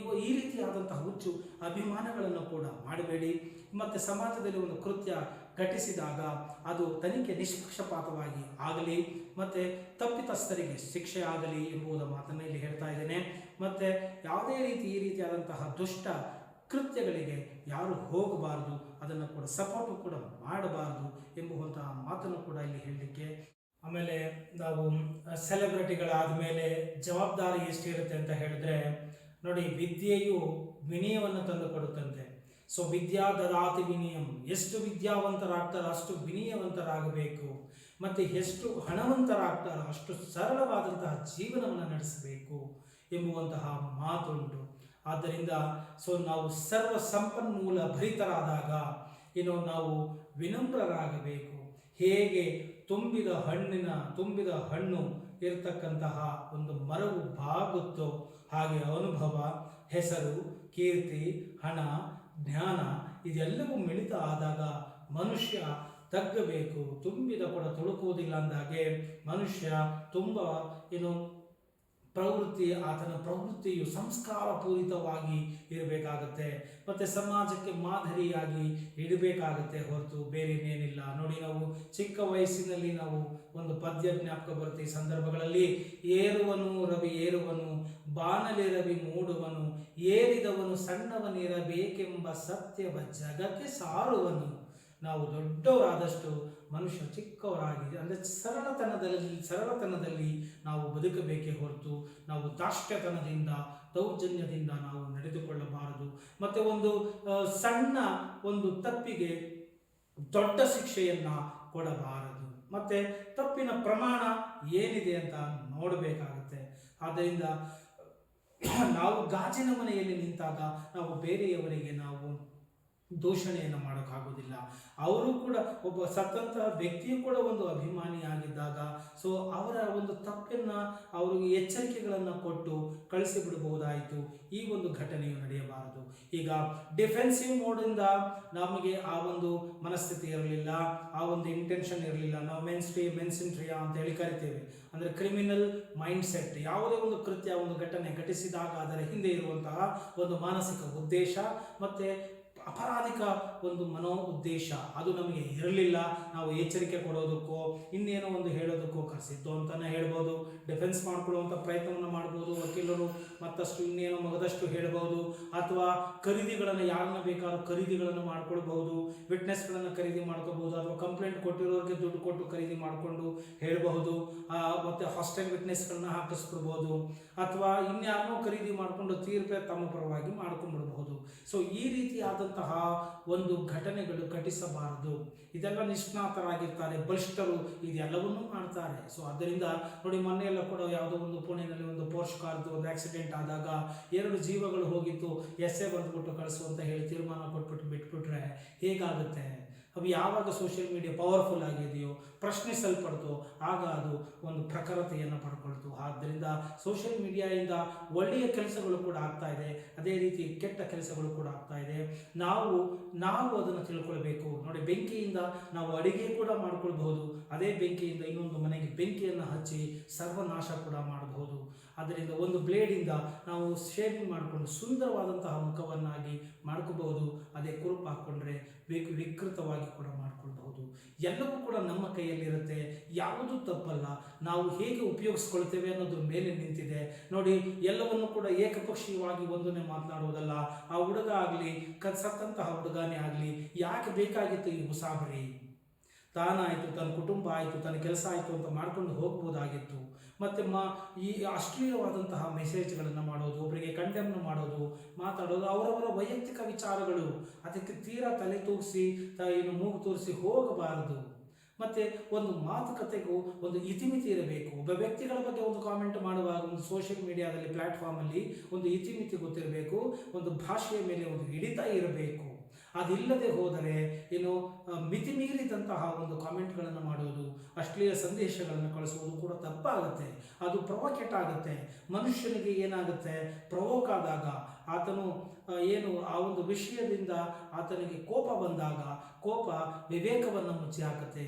ಈ ರೀತಿಯಾದಂತಹ ಹುಚ್ಚು ಅಭಿಮಾನಗಳನ್ನು ಕೂಡ ಮಾಡಬೇಡಿ. ಮತ್ತು ಸಮಾಜದಲ್ಲಿ ಒಂದು ಕೃತ್ಯ ಘಟಿಸಿದಾಗ ಅದು ತನಿಖೆ ನಿಷ್ಪಕ್ಷಪಾತವಾಗಿ ಆಗಲಿ, ಮತ್ತು ತಪ್ಪಿತಸ್ಥರಿಗೆ ಶಿಕ್ಷೆ ಆಗಲಿ ಎಂಬುದ ಮಾತನ್ನು ಇಲ್ಲಿ ಹೇಳ್ತಾ ಇದ್ದೇನೆ. ಮತ್ತು ಯಾವುದೇ ಈ ರೀತಿಯಾದಂತಹ ದುಷ್ಟ ಕೃತ್ಯಗಳಿಗೆ ಯಾರು ಹೋಗಬಾರ್ದು, ಅದನ್ನು ಕೂಡ ಸಪೋರ್ಟು ಕೂಡ ಮಾಡಬಾರ್ದು ಎಂಬುವಂತಹ ಮಾತನ್ನು ಕೂಡ ಇಲ್ಲಿ ಹೇಳಲಿಕ್ಕೆ. ಆಮೇಲೆ ನಾವು ಸೆಲೆಬ್ರಿಟಿಗಳಾದ ಮೇಲೆ ಜವಾಬ್ದಾರಿ ಎಷ್ಟಿರುತ್ತೆ ಅಂತ ಹೇಳಿದ್ರೆ ನೋಡಿ, ವಿದ್ಯೆಯು ವಿನಯವನ್ನು ತಂದು ಕೊಡುತ್ತಂತೆ. ಸೊ ವಿದ್ಯಾ ದದಾತಿ ವಿನಯಂ, ಎಷ್ಟು ವಿದ್ಯಾವಂತರಾಗ್ತಾರೋ ಅಷ್ಟು ವಿನಯವಂತರಾಗಬೇಕು. ಮತ್ತು ಎಷ್ಟು ಹಣವಂತರಾಗ್ತಾರೋ ಅಷ್ಟು ಸರಳವಾದಂತಹ ಜೀವನವನ್ನು ನಡೆಸಬೇಕು ಎಂಬುವಂತಹ ಮಾತುಂಟು. ಆದ್ದರಿಂದ ನಾವು ಸರ್ವ ಸಂಪನ್ಮೂಲ ಭರಿತರಾದಾಗ ನಾವು ವಿನಮ್ರರಾಗಬೇಕು. ಹೇಗೆ ತುಂಬಿದ ಹಣ್ಣು ಇರತಕ್ಕಂತಹ ಒಂದು ಮರವು ಬಾಗುತ್ತೋ ಹಾಗೆ ಅನುಭವ, ಹೆಸರು, ಕೀರ್ತಿ, ಹಣ, ಜ್ಞಾನ ಇದೆಲ್ಲವೂ ಮಿಳಿತ ಆದಾಗ ಮನುಷ್ಯ ತಗ್ಗಬೇಕು. ತುಂಬಿದ ಕೊಡ ತುಳುಕುವುದಿಲ್ಲ ಅಂದಾಗೆ ಮನುಷ್ಯ ತುಂಬ ಆತನ ಪ್ರವೃತ್ತಿಯು ಸಂಸ್ಕಾರಪೂರಿತವಾಗಿ ಇರಬೇಕಾಗತ್ತೆ, ಮತ್ತು ಸಮಾಜಕ್ಕೆ ಮಾದರಿಯಾಗಿ ಇಡಬೇಕಾಗತ್ತೆ ಹೊರತು ಬೇರೆ ಇನ್ನೇನಿಲ್ಲ. ನೋಡಿ, ನಾವು ಚಿಕ್ಕ ವಯಸ್ಸಿನಲ್ಲಿ ನಾವು ಒಂದು ಪದ್ಯ ಜ್ಞಾಪಕ ಬರುತ್ತೆ ಈ ಸಂದರ್ಭಗಳಲ್ಲಿ. ಏರುವನು ರವಿ ಏರುವನು, ಬಾನಲಿ ರವಿ ಮೂಡುವನು, ಏರಿದವನು ಸಣ್ಣವನಿರಬೇಕೆಂಬ ಸತ್ಯವ ಜಗಕ್ಕೆ ಸಾರುವನು. ನಾವು ದೊಡ್ಡವರಾದಷ್ಟು ಮನುಷ್ಯ ಚಿಕ್ಕವರಾಗಿ ಅಂದರೆ ಸರಳತನದಲ್ಲಿ ನಾವು ಬದುಕಬೇಕೇ ಹೊರತು ನಾವು ದಾಷ್ಟ್ಯತನದಿಂದ ದೌರ್ಜನ್ಯದಿಂದ ನಾವು ನಡೆದುಕೊಳ್ಳಬಾರದು. ಮತ್ತು ಒಂದು ಸಣ್ಣ ಒಂದು ತಪ್ಪಿಗೆ ದೊಡ್ಡ ಶಿಕ್ಷೆಯನ್ನು ಕೊಡಬಾರದು. ಮತ್ತು ತಪ್ಪಿನ ಪ್ರಮಾಣ ಏನಿದೆ ಅಂತ ನೋಡಬೇಕಾಗುತ್ತೆ. ಆದ್ದರಿಂದ ನಾವು ಗಾಜಿನ ಮನೆಯಲ್ಲಿ ನಿಂತಾಗ ನಾವು ಬೇರೆಯವರಿಗೆ ನಾವು ದೂಷಣೆಯನ್ನು ಮಾಡೋಕ್ಕಾಗೋದಿಲ್ಲ. ಅವರು ಕೂಡ ಒಬ್ಬ ಸತ್ತಂತಹ ವ್ಯಕ್ತಿಯು ಕೂಡ ಒಂದು ಅಭಿಮಾನಿಯಾಗಿದ್ದಾಗ ಸೊ ಅವರ ಒಂದು ತಪ್ಪನ್ನು ಅವರಿಗೆ ಎಚ್ಚರಿಕೆಗಳನ್ನು ಕೊಟ್ಟು ಕಳಿಸಿಬಿಡಬಹುದಾಯಿತು. ಈ ಒಂದು ಘಟನೆಯು ನಡೆಯಬಾರದು. ಈಗ ಡಿಫೆನ್ಸಿವ್ ಮೋಡಿಂದ ನಮಗೆ ಆ ಒಂದು ಮನಸ್ಥಿತಿ ಇರಲಿಲ್ಲ, ಆ ಒಂದು ಇಂಟೆನ್ಷನ್ ಇರಲಿಲ್ಲ. ನಾವು ಮೆನ್ಸಿಂಟ್ರಿಯಾ ಅಂತ ಹೇಳಿ ಕರಿತೇವೆ. ಅಂದರೆ ಕ್ರಿಮಿನಲ್ ಮೈಂಡ್ ಸೆಟ್. ಯಾವುದೇ ಒಂದು ಕೃತ್ಯ, ಒಂದು ಘಟನೆ ಘಟಿಸಿದಾಗ ಅದರ ಹಿಂದೆ ಇರುವಂತಹ ಒಂದು ಮಾನಸಿಕ ಉದ್ದೇಶ ಮತ್ತು ಅಪರಾಧಿಕ ಒಂದು ಮನೋ ಉದ್ದೇಶ ಅದು ನಮಗೆ ಇರಲಿಲ್ಲ. ನಾವು ಎಚ್ಚರಿಕೆ ಕೊಡೋದಕ್ಕೋ ಇನ್ನೇನೋ ಒಂದು ಹೇಳೋದಕ್ಕೋ ಕರೆಸಿದ್ದು ಅಂತಲೇ ಹೇಳ್ಬೋದು. ಡಿಫೆನ್ಸ್ ಮಾಡ್ಕೊಳ್ಳುವಂಥ ಪ್ರಯತ್ನವನ್ನು ಮಾಡ್ಬೋದು. ವಕೀಲರು ಮತ್ತಷ್ಟು ಇನ್ನೇನೋ ಮಗದಷ್ಟು ಹೇಳ್ಬೋದು. ಅಥವಾ ಖರೀದಿಗಳನ್ನು ಯಾರನ್ನ ಬೇಕಾದ್ರೂ ಖರೀದಿಗಳನ್ನು ಮಾಡ್ಕೊಳ್ಬಹುದು, ವಿಟ್ನೆಸ್ಗಳನ್ನು ಖರೀದಿ ಮಾಡ್ಕೋಬಹುದು, ಅಥವಾ ಕಂಪ್ಲೇಂಟ್ ಕೊಟ್ಟಿರೋರಿಗೆ ದುಡ್ಡು ಕೊಟ್ಟು ಖರೀದಿ ಮಾಡಿಕೊಂಡು ಹೇಳಬಹುದು. ಮತ್ತು ಹಾಸ್ಟೆಲ್ ವಿಟ್ನೆಸ್ಗಳನ್ನ ಹಾಕಿಸ್ಬಿಡ್ಬೋದು, ಅಥವಾ ಇನ್ಯಾರನ್ನೋ ಖರೀದಿ ಮಾಡಿಕೊಂಡು ತೀರ್ಪೆ ತಮ್ಮ ಪರವಾಗಿ ಮಾಡ್ಕೊಂಡ್ಬಿಡ್ಬಹುದು. ಸೊ ಈ ರೀತಿಯಾದಂತಹ ಒಂದು ಘಟನೆಗಳು ಘಟಿಸಬಾರದು. ಇದೆಲ್ಲ ನಿಷ್ಣಾತರಾಗಿರ್ತಾರೆ, ಬಲಿಷ್ಠರು ಇದೆಲ್ಲವನ್ನೂ ಮಾಡ್ತಾರೆ. ಸೊ ಆದ್ದರಿಂದ ನೋಡಿ, ಮೊನ್ನೆಯೆಲ್ಲ ಕೂಡ ಯಾವುದೋ ಒಂದು ಪುಣೆಯಲ್ಲಿ ಒಂದು ಪೋರ್ಷ್ ಕಾರ್ದು ಒಂದು ಆಕ್ಸಿಡೆಂಟ್ ಆದಾಗ 2 ಜೀವಗಳು ಹೋಗಿತ್ತು, ಎಸ್ಸೆ ಬರೆದುಬಿಟ್ಟು ಕಳಿಸು ಅಂತ ಹೇಳಿ ತೀರ್ಮಾನ ಕೊಟ್ಬಿಟ್ಟು ಬಿಟ್ಬಿಟ್ರೆ ಹೇಗಾಗುತ್ತೆ? ಅವು ಯಾವಾಗ ಸೋಷಿಯಲ್ ಮೀಡಿಯಾ ಪವರ್ಫುಲ್ ಆಗಿದೆಯೋ, ಪ್ರಶ್ನಿಸಲ್ಪಡ್ತೋ, ಆಗ ಅದು ಒಂದು ಪ್ರಖರತೆಯನ್ನು ಪಡ್ಕೊಳ್ತು. ಆದ್ದರಿಂದ ಸೋಷಿಯಲ್ ಮೀಡಿಯಾದಿಂದ ಒಳ್ಳೆಯ ಕೆಲಸಗಳು ಕೂಡ ಆಗ್ತಾ ಇದೆ, ಅದೇ ರೀತಿ ಕೆಟ್ಟ ಕೆಲಸಗಳು ಕೂಡ ಆಗ್ತಾ ಇದೆ. ನಾವು ಅದನ್ನು ತಿಳ್ಕೊಳ್ಬೇಕು. ನೋಡಿ, ಬೆಂಕಿಯಿಂದ ನಾವು ಅಡಿಗೆ ಕೂಡ ಮಾಡ್ಕೊಳ್ಬಹುದು, ಅದೇ ಬೆಂಕಿಯಿಂದ ಇನ್ನೊಂದು ಮನೆಗೆ ಬೆಂಕಿಯನ್ನು ಹಚ್ಚಿ ಸರ್ವನಾಶ ಕೂಡ ಮಾಡಬಹುದು. ಆದ್ದರಿಂದ ಒಂದು ಬ್ಲೇಡಿಂದ ನಾವು ಶೇವಿಂಗ್ ಮಾಡಿಕೊಂಡು ಸುಂದರವಾದಂತಹ ಮುಖವನ್ನಾಗಿ ಮಾಡ್ಕೋಬಹುದು, ಅದೇ ಕುರುಪು ಹಾಕ್ಕೊಂಡ್ರೆ ವಿಕೃತವಾಗಿ ಕೂಡ ಮಾಡ್ಕೊಳ್ಬಹುದು. ಎಲ್ಲವೂ ಕೂಡ ನಮ್ಮ ಕೈಯಲ್ಲಿರುತ್ತೆ, ಯಾವುದೂ ತಪ್ಪಲ್ಲ. ನಾವು ಹೇಗೆ ಉಪಯೋಗಿಸ್ಕೊಳ್ತೇವೆ ಅನ್ನೋದ್ರ ಮೇಲೆ ನಿಂತಿದೆ. ನೋಡಿ, ಎಲ್ಲವನ್ನು ಕೂಡ ಏಕಪಕ್ಷೀಯವಾಗಿ ಒಂದನ್ನೇ ಮಾತನಾಡುವುದಲ್ಲ. ಆ ಹುಡುಗ ಆಗಲಿ, ಸತ್ತಂತಹ ಹುಡುಗನೇ ಆಗಲಿ, ಯಾಕೆ ಬೇಕಾಗಿತ್ತು ಈ ಮುಸಾಬರಿ? ತಾನಾಯಿತು, ತನ್ನ ಕುಟುಂಬ ಆಯಿತು, ತನ್ನ ಕೆಲಸ ಆಯಿತು ಅಂತ ಮಾಡ್ಕೊಂಡು ಹೋಗ್ಬೋದಾಗಿತ್ತು. ಮತ್ತು ಈ ಅಶ್ಲೀಲವಾದಂತಹ ಮೆಸೇಜ್ಗಳನ್ನು ಮಾಡೋದು, ಒಬ್ಬರಿಗೆ ಕಂಡೆಮ್ನ ಮಾಡೋದು, ಮಾತಾಡೋದು ಅವರವರ ವೈಯಕ್ತಿಕ ವಿಚಾರಗಳು. ಅದಕ್ಕೆ ತೀರಾ ತಲೆ ತೂಗಿಸಿ ಮೂಗು ತೋರಿಸಿ ಹೋಗಬಾರದು. ಮತ್ತು ಒಂದು ಮಾತುಕತೆಗೂ ಒಂದು ಇತಿಮಿತಿ ಇರಬೇಕು. ಒಬ್ಬ ವ್ಯಕ್ತಿಗಳ ಬಗ್ಗೆ ಒಂದು ಕಾಮೆಂಟ್ ಮಾಡುವಾಗ ಒಂದು ಸೋಷಿಯಲ್ ಮೀಡಿಯಾದಲ್ಲಿ ಪ್ಲ್ಯಾಟ್ಫಾರ್ಮಲ್ಲಿ ಒಂದು ಇತಿಮಿತಿ ಗೊತ್ತಿರಬೇಕು, ಒಂದು ಭಾಷೆಯ ಮೇಲೆ ಒಂದು ಹಿಡಿತ ಇರಬೇಕು. ಅದಿಲ್ಲದೆ ಹೋದರೆ ಮಿತಿ ಮೀರಿದಂತಹ ಒಂದು ಕಾಮೆಂಟ್ಗಳನ್ನು ಮಾಡೋದು, ಅಶ್ಲೀಲ ಸಂದೇಶಗಳನ್ನು ಕಳಿಸುವುದು ಕೂಡ ತಪ್ಪಾಗುತ್ತೆ. ಅದು ಪ್ರೊವೊಕೇಟ್ ಆಗುತ್ತೆ. ಮನುಷ್ಯನಿಗೆ ಏನಾಗುತ್ತೆ, ಪ್ರವೋಕ್ ಆದಾಗ ಆತನು ಆ ಒಂದು ವಿಷಯದಿಂದ ಆತನಿಗೆ ಕೋಪ ಬಂದಾಗ ಕೋಪ ವಿವೇಕವನ್ನು ಮುಚ್ಚಿ ಹಾಕುತ್ತೆ.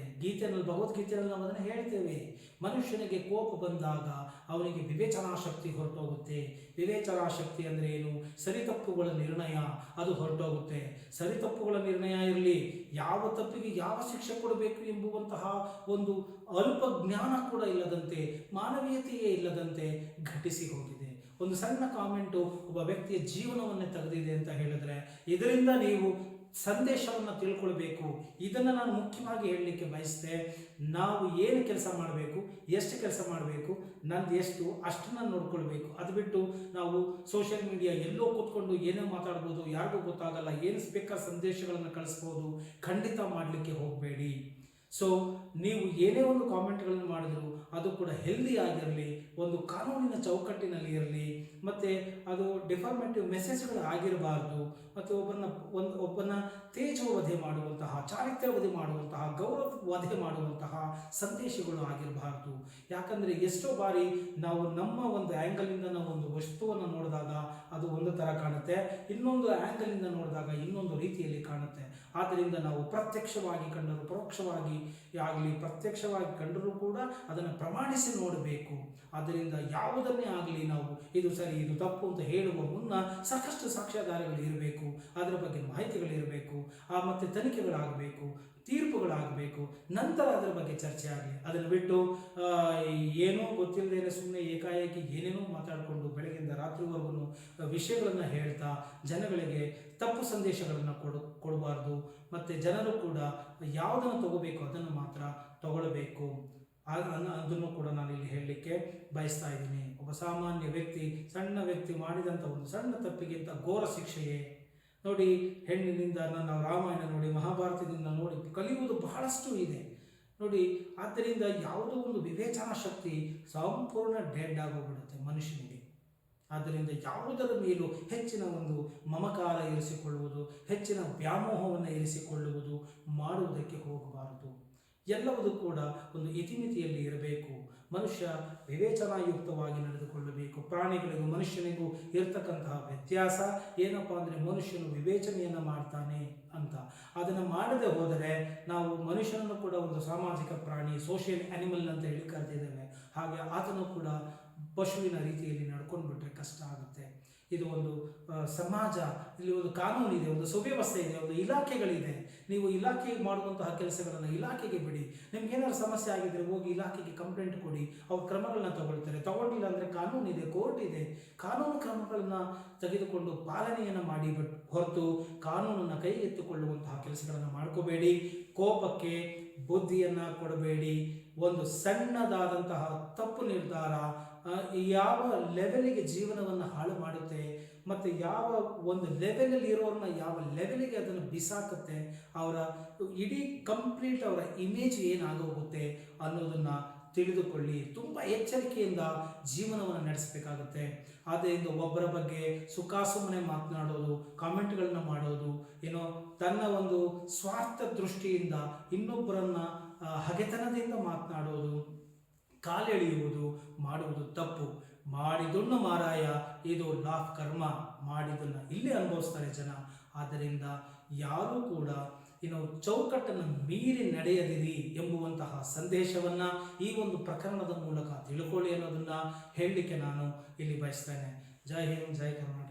ಭಗವದ್ಗೀತೆಯಲ್ಲಿ ನಾವು ಅದನ್ನು ಹೇಳ್ತೇವೆ. ಮನುಷ್ಯನಿಗೆ ಕೋಪ ಬಂದಾಗ ಅವನಿಗೆ ವಿವೇಚನಾ ಶಕ್ತಿ ಹೊರಟೋಗುತ್ತೆ. ವಿವೇಚನಾ ಶಕ್ತಿ ಅಂದರೆ ಏನು? ಸರಿತಪ್ಪುಗಳ ನಿರ್ಣಯ ಅದು ಹೊರಟೋಗುತ್ತೆ. ಸರಿತಪ್ಪುಗಳ ನಿರ್ಣಯ ಇರಲಿ, ಯಾವ ತಪ್ಪಿಗೆ ಯಾವ ಶಿಕ್ಷೆ ಕೊಡಬೇಕು ಎಂಬುವಂತಹ ಒಂದು ಅಲ್ಪ ಜ್ಞಾನ ಕೂಡ ಇಲ್ಲದಂತೆ, ಮಾನವೀಯತೆಯೇ ಇಲ್ಲದಂತೆ ಘಟಿಸಿ ಹೋಗಿದೆ. ಒಂದು ಸಣ್ಣ ಕಾಮೆಂಟು ಒಬ್ಬ ವ್ಯಕ್ತಿಯ ಜೀವನವನ್ನೇ ತೆಗೆದಿದೆ ಅಂತ ಹೇಳಿದ್ರೆ ಇದರಿಂದ ನೀವು ಸಂದೇಶವನ್ನು ತಿಳ್ಕೊಳ್ಬೇಕು. ಇದನ್ನು ನಾನು ಮುಖ್ಯವಾಗಿ ಹೇಳಲಿಕ್ಕೆ ಬಯಸಿದೆ. ನಾವು ಏನು ಕೆಲಸ ಮಾಡಬೇಕು, ಎಷ್ಟು ಕೆಲಸ ಮಾಡಬೇಕು, ನಂದು ಎಷ್ಟು ಅಷ್ಟನ್ನು ನೋಡ್ಕೊಳ್ಬೇಕು. ಅದು ಬಿಟ್ಟು ನಾವು ಸೋಷಿಯಲ್ ಮೀಡಿಯಾ ಎಲ್ಲೋ ಕೂತ್ಕೊಂಡು ಏನೋ ಮಾತಾಡ್ಬೋದು, ಯಾರಿಗೂ ಗೊತ್ತಾಗಲ್ಲ, ಏನು ಸ್ಪೀಕರ್ ಸಂದೇಶಗಳನ್ನು ಕಳಿಸ್ಬೋದು, ಖಂಡಿತ ಮಾಡಲಿಕ್ಕೆ ಹೋಗಬೇಡಿ. ಸೊ ನೀವು ಏನೇ ಒಂದು ಕಾಮೆಂಟ್ಗಳನ್ನು ಮಾಡಿದ್ರು ಅದು ಕೂಡ ಹೆಲ್ದಿ ಆಗಿರಲಿ, ಒಂದು ಕಾನೂನಿನ ಚೌಕಟ್ಟಿನಲ್ಲಿ ಇರಲಿ, ಮತ್ತು ಅದು ಡಿಫಾರ್ಮೇಟಿವ್ ಮೆಸೇಜ್ಗಳು ಆಗಿರಬಾರ್ದು. ಮತ್ತು ಒಬ್ಬನ ತೇಜೋವಧೆ ಮಾಡುವಂತಹ, ಚಾರಿತ್ರ್ಯವಧೆ ಮಾಡುವಂತಹ, ಗೌರವ ವಧೆ ಮಾಡುವಂತಹ ಸಂದೇಶಗಳು ಆಗಿರಬಾರ್ದು. ಯಾಕಂದರೆ ಎಷ್ಟೋ ಬಾರಿ ನಾವು ನಮ್ಮ ಒಂದು ಆ್ಯಂಗಲಿಂದ ನಾವು ಒಂದು ವಸ್ತುವನ್ನು ನೋಡಿದಾಗ ಅದು ಒಂದು ಥರ ಕಾಣುತ್ತೆ, ಇನ್ನೊಂದು ಆ್ಯಂಗಲಿಂದ ನೋಡಿದಾಗ ಇನ್ನೊಂದು ರೀತಿಯಲ್ಲಿ ಕಾಣುತ್ತೆ. ಆದ್ದರಿಂದ ನಾವು ಪ್ರತ್ಯಕ್ಷವಾಗಿ ಕಂಡರೂ ಪರೋಕ್ಷವಾಗಿ ಆಗಲಿ ಪ್ರತ್ಯಕ್ಷವಾಗಿ ಕಂಡರೂ ಕೂಡ ಅದನ್ನು ಪ್ರಮಾಣಿಸಿ ನೋಡಬೇಕು. ಆದ್ದರಿಂದ ಯಾವುದನ್ನೇ ಆಗಲಿ ನಾವು ಇದು ಸರಿ ಇದು ತಪ್ಪು ಅಂತ ಹೇಳುವ ಮುನ್ನ ಸಾಕಷ್ಟು ಸಾಕ್ಷ್ಯಾಧಾರಗಳು ಇರಬೇಕು, ಅದರ ಬಗ್ಗೆ ಮಾಹಿತಿಗಳಿರಬೇಕು, ಮತ್ತು ತನಿಖೆಗಳಾಗಬೇಕು, ತೀರ್ಪುಗಳಾಗಬೇಕು, ನಂತರ ಅದರ ಬಗ್ಗೆ ಚರ್ಚೆ ಆಗಲಿ. ಅದನ್ನು ಬಿಟ್ಟು ಏನೋ ಗೊತ್ತಿಲ್ಲದೇನೆ ಸುಮ್ಮನೆ ಏಕಾಏಕಿ ಏನೇನೋ ಮಾತಾಡಿಕೊಂಡು ಬೆಳಗ್ಗೆಯಿಂದ ರಾತ್ರಿವರೆಗೂ ವಿಷಯಗಳನ್ನು ಹೇಳ್ತಾ ಜನಗಳಿಗೆ ತಪ್ಪು ಸಂದೇಶಗಳನ್ನು ಕೊಡಬಾರ್ದು. ಮತ್ತು ಜನರು ಕೂಡ ಯಾವುದನ್ನು ತಗೋಬೇಕು ಅದನ್ನು ಮಾತ್ರ ತಗೊಳ್ಬೇಕು. ಅದನ್ನು ಕೂಡ ನಾನು ಇಲ್ಲಿ ಹೇಳಲಿಕ್ಕೆ ಬಯಸ್ತಾ ಇದ್ದೀನಿ. ಒಬ್ಬ ಸಾಮಾನ್ಯ ವ್ಯಕ್ತಿ, ಸಣ್ಣ ವ್ಯಕ್ತಿ ಮಾಡಿದಂಥ ಒಂದು ಸಣ್ಣ ತಪ್ಪಿಗಿಂತ ಘೋರ ಶಿಕ್ಷೆಯೇ. ನೋಡಿ, ಹೆಣ್ಣಿನಿಂದ ನಾವು ರಾಮಾಯಣ ನೋಡಿ, ಮಹಾಭಾರತದಿಂದ ನೋಡಿ ಕಲಿಯುವುದು ಬಹಳಷ್ಟು ಇದೆ ನೋಡಿ. ಆದ್ದರಿಂದ ಯಾವುದೋ ಒಂದು ವಿವೇಚನಾ ಶಕ್ತಿ ಸಂಪೂರ್ಣ ಡೆಡ್ ಆಗೋಗ್ಬಿಡುತ್ತೆ ಮನುಷ್ಯನಿಗೆ. ಆದ್ದರಿಂದ ಯಾವುದರ ಮೇಲೂ ಹೆಚ್ಚಿನ ಒಂದು ಮಮಕಾರ ಇರಿಸಿಕೊಳ್ಳುವುದು, ಹೆಚ್ಚಿನ ವ್ಯಾಮೋಹವನ್ನು ಇರಿಸಿಕೊಳ್ಳುವುದು ಮಾಡುವುದಕ್ಕೆ ಹೋಗಬಾರದು. ಎಲ್ಲವೂ ಕೂಡ ಒಂದು ಇತಿಮಿತಿಯಲ್ಲಿ ಇರಬೇಕು. ಮನುಷ್ಯ ವಿವೇಚನಾಯುಕ್ತವಾಗಿ ನಡೆದುಕೊಳ್ಳಬೇಕು. ಪ್ರಾಣಿಗಳಿಗೂ ಮನುಷ್ಯನಿಗೂ ಇರತಕ್ಕಂತಹ ವ್ಯತ್ಯಾಸ ಏನಪ್ಪ ಅಂದರೆ, ಮನುಷ್ಯನು ವಿವೇಚನೆಯನ್ನು ಮಾಡ್ತಾನೆ ಅಂತ. ಅದನ್ನು ಮಾಡದೆ ಹೋದರೆ ನಾವು ಮನುಷ್ಯನನ್ನು ಕೂಡ ಒಂದು ಸಾಮಾಜಿಕ ಪ್ರಾಣಿ, ಸೋಷಿಯಲ್ ಆ್ಯನಿಮಲ್ ಅಂತ ಹೇಳಿ ಕರೆದಿದ್ದೇವೆ. ಹಾಗೆ ಆತನು ಕೂಡ ಪಶುವಿನ ರೀತಿಯಲ್ಲಿ ನಡ್ಕೊಂಡು ಬಿಟ್ಟರೆ ಕಷ್ಟ ಆಗುತ್ತೆ. ಇದು ಒಂದು ಸಮಾಜ, ಇಲ್ಲಿ ಒಂದು ಕಾನೂನು ಇದೆ, ಒಂದು ಸುವ್ಯವಸ್ಥೆ ಇದೆ, ಒಂದು ಇಲಾಖೆಗಳಿದೆ. ನೀವು ಇಲಾಖೆಗೆ ಮಾಡುವಂತಹ ಕೆಲಸಗಳನ್ನು ಇಲಾಖೆಗೆ ಬಿಡಿ. ನಿಮ್ಗೇನಾದ್ರು ಸಮಸ್ಯೆ ಆಗಿದ್ದರೆ ಹೋಗಿ ಇಲಾಖೆಗೆ ಕಂಪ್ಲೇಂಟ್ ಕೊಡಿ, ಅವ್ರು ಕ್ರಮಗಳನ್ನ ತಗೊಳ್ತಾರೆ. ತಗೊಂಡಿಲ್ಲ ಅಂದರೆ ಕಾನೂನು ಇದೆ, ಕೋರ್ಟ್ ಇದೆ. ಕಾನೂನು ಕ್ರಮಗಳನ್ನು ತೆಗೆದುಕೊಂಡು ಪಾಲನೆಯನ್ನು ಮಾಡಿ, ಹೊರತು ಕಾನೂನನ್ನು ಕೈಗೆತ್ತಿಕೊಳ್ಳುವಂತಹ ಕೆಲಸಗಳನ್ನು ಮಾಡ್ಕೋಬೇಡಿ. ಕೋಪಕ್ಕೆ ಬುದ್ಧಿಯನ್ನು ಕೊಡಬೇಡಿ. ಒಂದು ಸಣ್ಣದಾದಂತಹ ತಪ್ಪು ನಿರ್ಧಾರ ಯಾವ ಲೆವೆಲಿಗೆ ಜೀವನವನ್ನು ಹಾಳು ಮಾಡುತ್ತೆ, ಮತ್ತು ಯಾವ ಒಂದು ಲೆವೆಲಲ್ಲಿ ಇರೋರನ್ನ ಯಾವ ಲೆವೆಲಿಗೆ ಅದನ್ನು ಬಿಸಾಕುತ್ತೆ, ಅವರ ಇಡೀ ಕಂಪ್ಲೀಟ್ ಅವರ ಇಮೇಜ್ ಏನಾಗೋಗುತ್ತೆ ಅನ್ನೋದನ್ನು ತಿಳಿದುಕೊಳ್ಳಿ. ತುಂಬ ಎಚ್ಚರಿಕೆಯಿಂದ ಜೀವನವನ್ನು ನಡೆಸಬೇಕಾಗುತ್ತೆ. ಆದ್ದರಿಂದ ಒಬ್ಬರ ಬಗ್ಗೆ ಸುಖಾಸುಮ್ಮನೆ ಮಾತನಾಡೋದು, ಕಾಮೆಂಟ್ಗಳನ್ನ ಮಾಡೋದು, ಏನೋ ತನ್ನ ಒಂದು ಸ್ವಾರ್ಥ ದೃಷ್ಟಿಯಿಂದ ಇನ್ನೊಬ್ಬರನ್ನ ಹಗೆತನದಿಂದ ಮಾತನಾಡೋದು, ಕಾಲೆಳೆಯುವುದು ಮಾಡುವುದು ತಪ್ಪು. ಮಾಡಿದುಣ್ಣು ಮಾರಾಯ, ಇದು ಲಾಫ್ ಕರ್ಮ. ಮಾಡಿದ್ದನ್ನು ಇಲ್ಲೇ ಅನುಭವಿಸ್ತಾರೆ ಜನ. ಆದ್ದರಿಂದ ಯಾರೂ ಕೂಡ ಚೌಕಟ್ಟನ್ನು ಮೀರಿ ನಡೆಯದಿರಿ ಎಂಬುವಂತಹ ಸಂದೇಶವನ್ನು ಈ ಒಂದು ಪ್ರಕರಣದ ಮೂಲಕ ತಿಳ್ಕೊಳ್ಳಿ ಅನ್ನೋದನ್ನು ಹೇಳಲಿಕ್ಕೆ ನಾನು ಇಲ್ಲಿ ಬಯಸ್ತೇನೆ. ಜೈ ಹಿಂದ್, ಜೈ ಕರ್ನಾಟಕ.